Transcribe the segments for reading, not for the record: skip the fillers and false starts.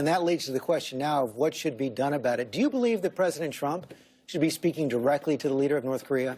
And that leads to the question now of what should be done about it. Do you believe that President Trump should be speaking directly to the leader of North Korea?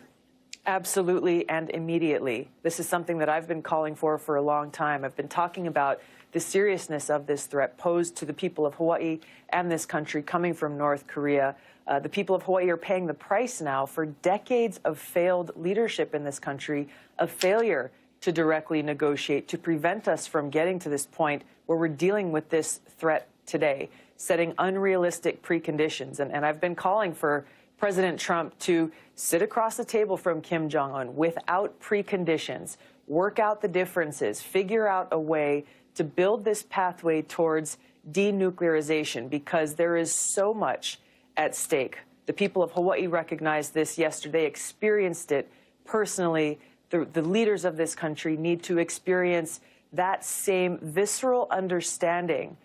Absolutely, and immediately. This is something that I've been calling for a long time. I've been talking about the seriousness of this threat posed to the people of Hawaii and this country coming from North Korea. The people of Hawaii are paying the price now for decades of failed leadership in this country, of failure to directly negotiate, to prevent us from getting to this point where we're dealing with this threat today, setting unrealistic preconditions. And I've been calling for President Trump to sit across the table from Kim Jong-un without preconditions, work out the differences, figure out a way to build this pathway towards denuclearization, because there is so much at stake. The people of Hawaii recognized this yesterday, experienced it personally. The leaders of this country need to experience that same visceral understanding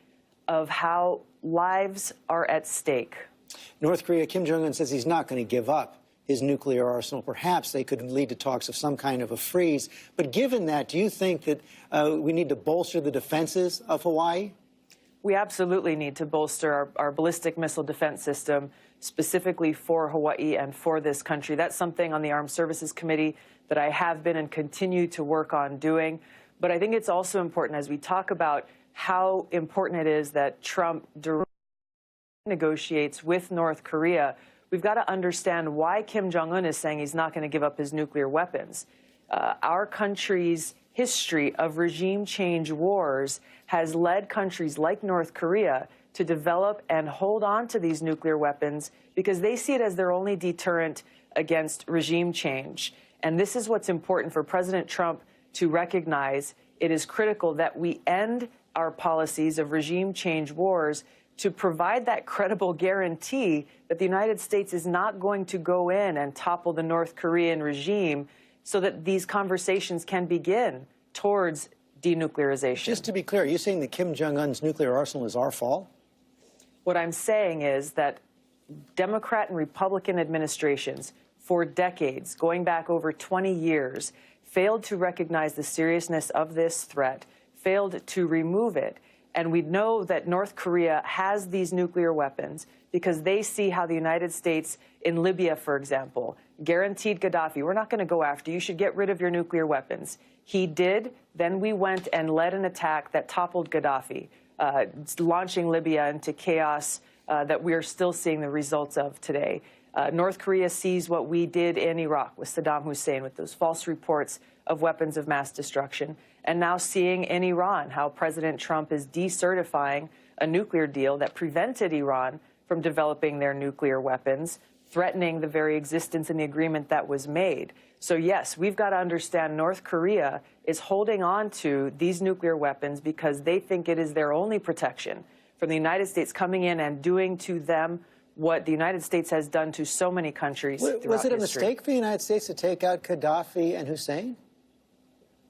of how lives are at stake. North Korea, Kim Jong-un says he's not going to give up his nuclear arsenal. Perhaps they could lead to talks of some kind of a freeze. But given that, do you think that we need to bolster the defenses of Hawaii? We absolutely need to bolster our ballistic missile defense system, specifically for Hawaii and for this country. That's something on the Armed Services Committee that I have been and continue to work on doing. But I think it's also important, as we talk about how important it is that Trump negotiates with North Korea, we've got to understand why Kim Jong-un is saying he's not going to give up his nuclear weapons. Our country's history of regime change wars has led countries like North Korea to develop and hold on to these nuclear weapons because they see it as their only deterrent against regime change. And this is what's important for President Trump to recognize. It is critical that we end our policies of regime change wars to provide that credible guarantee that the United States is not going to go in and topple the North Korean regime so that these conversations can begin towards denuclearization. Just to be clear, are you saying that Kim Jong-un's nuclear arsenal is our fault? What I'm saying is that Democrat and Republican administrations for decades, going back over 20 years, failed to recognize the seriousness of this threat, failed to remove it. And we know that North Korea has these nuclear weapons because they see how the United States in Libya, for example, guaranteed Gaddafi, we're not going to go after you, you should get rid of your nuclear weapons. He did. Then we went and led an attack that toppled Gaddafi, launching Libya into chaos that we are still seeing the results of today. North Korea sees what we did in Iraq with Saddam Hussein, with those false reports of weapons of mass destruction, and now seeing in Iran how President Trump is decertifying a nuclear deal that prevented Iran from developing their nuclear weapons, threatening the very existence and the agreement that was made. So yes, we've got to understand North Korea is holding on to these nuclear weapons because they think it is their only protection from the United States coming in and doing to them what the United States has done to so many countries throughout history. Was it a mistake for the United States to take out Gaddafi and Hussein?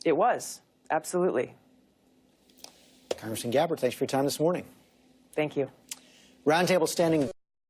It was, absolutely. Congressman Gabbard, thanks for your time this morning. Thank you. Roundtable standing.